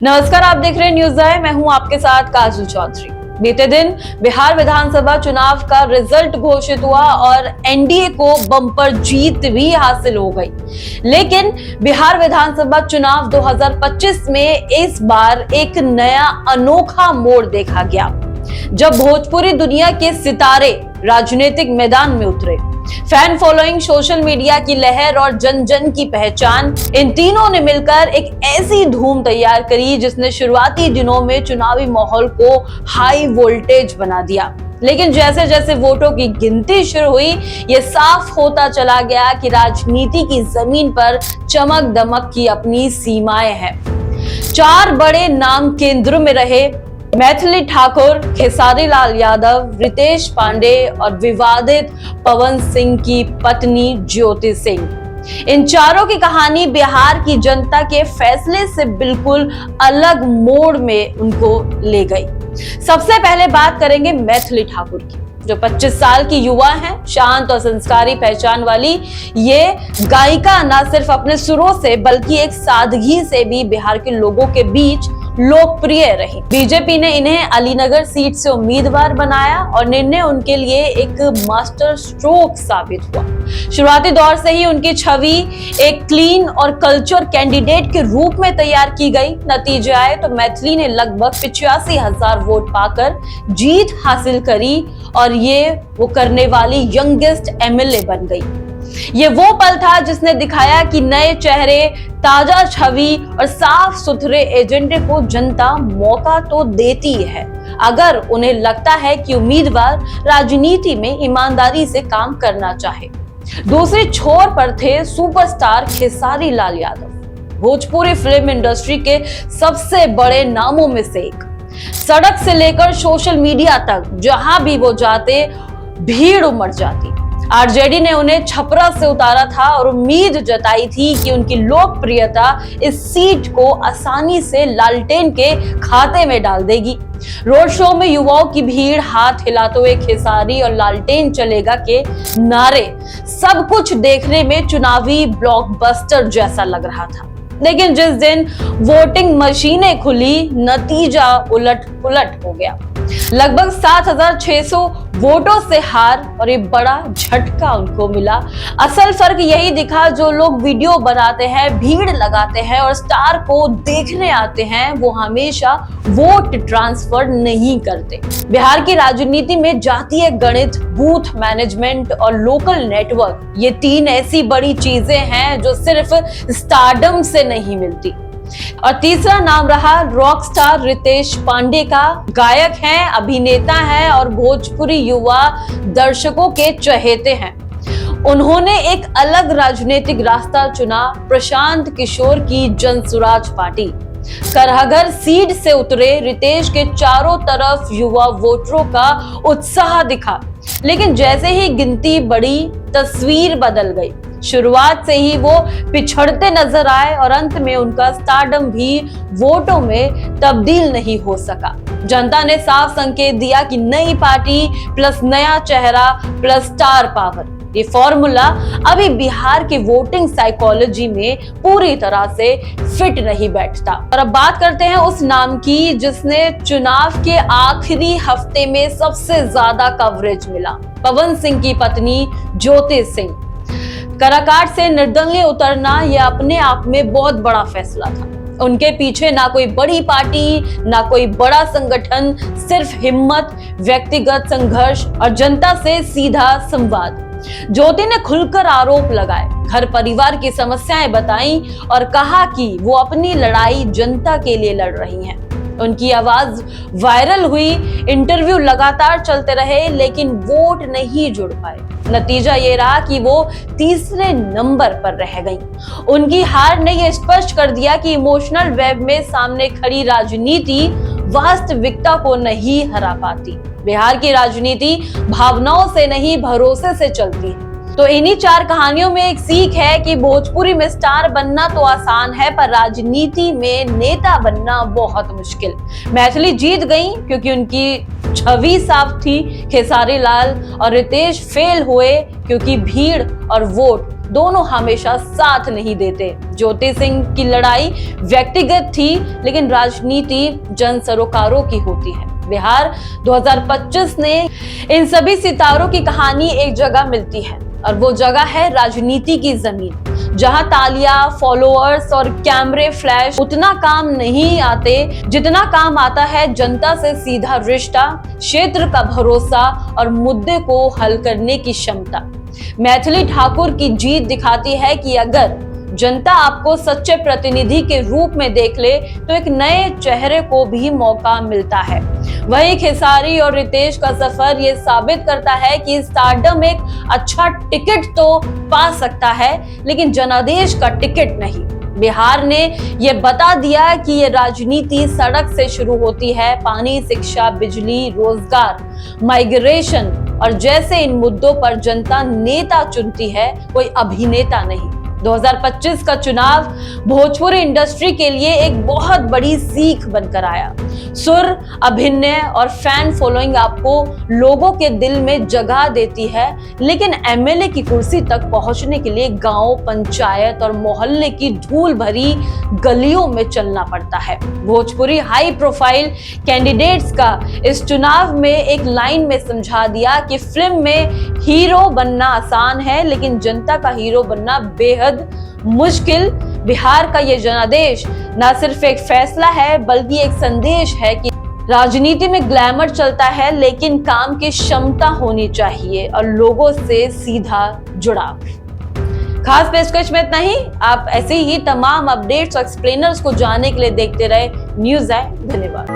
नमस्कार, आप देख रहे हैं न्यूज़ आई। मैं हूं आपके साथ काजल चौधरी। बीते दिन बिहार विधानसभा चुनाव का रिजल्ट घोषित हुआ और एनडीए को बम्पर जीत भी हासिल हो गई। लेकिन बिहार विधानसभा चुनाव 2025 में इस बार एक नया अनोखा मोड़ देखा गया, जब भोजपुरी दुनिया के सितारे राजनीतिक मैदान में उतरे। फैन फॉलोइंग, सोशल मीडिया की लहर और जन जन की पहचान, इन तीनों ने मिलकर एक ऐसी धूम तैयार करी जिसने शुरुआती दिनों में चुनावी माहौल को हाई वोल्टेज बना दिया। लेकिन जैसे जैसे वोटों की गिनती शुरू हुई, ये साफ होता चला गया कि राजनीति की जमीन पर चमक दमक की अपनी सीमाएं हैं। चार बड़े नाम केंद्र में रहे: मैथिली ठाकुर, खेसारी लाल यादव, रितेश पांडे और विवादित पवन सिंह की पत्नी ज्योति सिंह। इन चारों की कहानी बिहार की जनता के फैसले से बिल्कुल अलग मोड़ में उनको ले गई। सबसे पहले बात करेंगे मैथिली ठाकुर की, जो 25 साल की युवा हैं। शांत और संस्कारी पहचान वाली ये गायिका न सिर्फ अपने सुरों से बल्कि एक सादगी से भी बिहार के लोगों के बीच लोकप्रिय रही। बीजेपी ने इन्हें अलीनगर सीट से उम्मीदवार बनाया और निर्णय उनके लिए एक मास्टर स्ट्रोक साबित हुआ। शुरुआती दौर से ही उनकी छवि एक क्लीन और कल्चर कैंडिडेट के रूप में तैयार की गई। नतीजा आए तो मैथिली ने लगभग 85,000 वोट पाकर जीत हासिल करी और ये वो करने वाली यंगेस्ट एमएलए बन गई। ये वो पल था जिसने दिखाया कि नए चेहरे, ताजा छवि और साफ सुथरे एजेंडे को जनता मौका तो देती है, अगर उन्हें लगता है कि उम्मीदवार राजनीति में ईमानदारी से काम करना चाहे। दूसरे छोर पर थे superstar Khesari Lal Yadav, Bhojpuri film industry के सबसे बड़े नामों में से एक। सड़क से लेकर सोशल मीडिया तक जहां भी वो जाते, भीड़ उमड़ जाती। आरजेडी ने उन्हें छपरा से उतारा था और उम्मीद जताई थी कि उनकी लोकप्रियता इस सीट को आसानी से लालटेन के खाते में डाल देगी। रोड शो में युवाओं की भीड़, हाथ हिलाते हुए खेसारी और लालटेन चलेगा के नारे, सब कुछ देखने में चुनावी ब्लॉकबस्टर जैसा लग रहा था। लेकिन जिस दिन वोटिंग मशीनें खुली, नतीजा उलट पुलट हो गया। लगभग 7,600 वोटों से हार और एक बड़ा झटका उनको मिला। असल फर्क यही दिखा, जो लोग वीडियो बनाते हैं, भीड़ लगाते हैं और स्टार को देखने आते हैं, वो हमेशा वोट ट्रांसफर नहीं करते। बिहार की राजनीति में जातीय गणित, बूथ मैनेजमेंट और लोकल नेटवर्क, ये तीन ऐसी बड़ी चीजें हैं जो सिर्फ स्टारडम से नहीं मिलती। और तीसरा नाम रहा रॉक स्टार रितेश पांडे का। गायक हैं, अभिनेता हैं और भोजपुरी युवा दर्शकों के चहेते हैं। उन्होंने एक अलग राजनीतिक रास्ता चुना, प्रशांत किशोर की जनसुराज पार्टी। करहगर सीट से उतरे रितेश के चारों तरफ युवा वोटरों का उत्साह दिखा। लेकिन जैसे ही गिनती बढ़ी, तस्वीर बदल गई। शुरुआत से ही वो पिछड़ते नजर आए और अंत में उनका स्टारडम भी वोटों में तब्दील नहीं हो सका। जनता ने साफ संकेत दिया कि नई पार्टी प्लस नया चेहरा प्लस स्टार पावर, ये फॉर्मूला अभी बिहार के वोटिंग साइकोलॉजी में पूरी तरह से फिट नहीं बैठता। और अब बात करते हैं उस नाम की जिसने चुनाव के आखिरी हफ्ते में सबसे ज्यादा कवरेज मिला: पवन सिंह की पत्नी ज्योति सिंह। काराकाट से निर्दलीय उतरना यह अपने आप में बहुत बड़ा फैसला था। उनके पीछे ना कोई बड़ी पार्टी, ना कोई बड़ा संगठन, सिर्फ हिम्मत, व्यक्तिगत संघर्ष और जनता से सीधा संवाद। ज्योति ने खुलकर आरोप लगाए, घर परिवार की समस्याएं बताई और कहा कि वो अपनी लड़ाई जनता के लिए लड़ रही हैं। उनकी आवाज वायरल हुई, इंटरव्यू लगातार चलते रहे, लेकिन वोट नहीं जुड़ पाए। नतीजा ये रहा कि वो तीसरे नंबर पर रह गई। उनकी हार ने यह स्पष्ट कर दिया कि इमोशनल वेब में सामने खड़ी राजनीति वास्तविकता को नहीं हरा पाती। बिहार की राजनीति भावनाओं से नहीं, भरोसे से चलती है। तो इन्हीं चार कहानियों में एक सीख है कि भोजपुरी में स्टार बनना तो आसान है, पर राजनीति में नेता बनना बहुत मुश्किल। मैथिली जीत गई क्योंकि उनकी छवि साफ थी। खेसारी लाल और रितेश फेल हुए क्योंकि भीड़ और वोट दोनों हमेशा साथ नहीं देते। ज्योति सिंह की लड़ाई व्यक्तिगत थी, लेकिन राजनीति जन सरोकारों की होती है। बिहार 2025 ने इन सभी सितारों की कहानी एक जगह मिलती है, और वो जगह है राजनीति की जमीन, जहां तालियां, फॉलोअर्स और कैमरे फ्लैश उतना काम नहीं आते जितना काम आता है जनता से सीधा रिश्ता, क्षेत्र का भरोसा और मुद्दे को हल करने की क्षमता। मैथिली ठाकुर की जीत दिखाती है कि अगर जनता आपको सच्चे प्रतिनिधि के रूप में देख ले तो एक नए चेहरे को भी मौका मिलता है। वहीं खेसारी और रितेश का सफर ये साबित करता है कि स्टारडम एक अच्छा टिकट तो पा सकता है, लेकिन जनादेश का टिकट नहीं। बिहार ने ये बता दिया कि ये राजनीति सड़क से शुरू होती है। पानी, शिक्षा, बिजली, रोजगार, माइग्रेशन और जैसे इन मुद्दों पर जनता नेता चुनती है, कोई अभिनेता नहीं। 2025 का चुनाव भोजपुरी इंडस्ट्री के लिए एक बहुत बड़ी सीख बनकर आया। सुर, अभिनय और फैन फॉलोइंग आपको लोगों के दिल में जगह देती है, लेकिन एमएलए की कुर्सी तक पहुंचने के लिए गांव, पंचायत और मोहल्ले की धूल भरी गलियों में चलना पड़ता है। भोजपुरी हाई प्रोफाइल कैंडिडेट्स का इस चुनाव में एक लाइन में समझा दिया कि फिल्म में हीरो बनना आसान है, लेकिन जनता का हीरो बनना बेहद मुश्किल। बिहार का ये जनादेश ना सिर्फ एक फैसला है, बल्कि एक संदेश है कि राजनीति में ग्लैमर चलता है, लेकिन काम की क्षमता होनी चाहिए और लोगों से सीधा जुड़ाव। खास पेशकश में इतना ही। आप ऐसे ही तमाम अपडेट्स और एक्सप्लेनर्स को जानने के लिए देखते रहे न्यूज़ आई। धन्यवाद।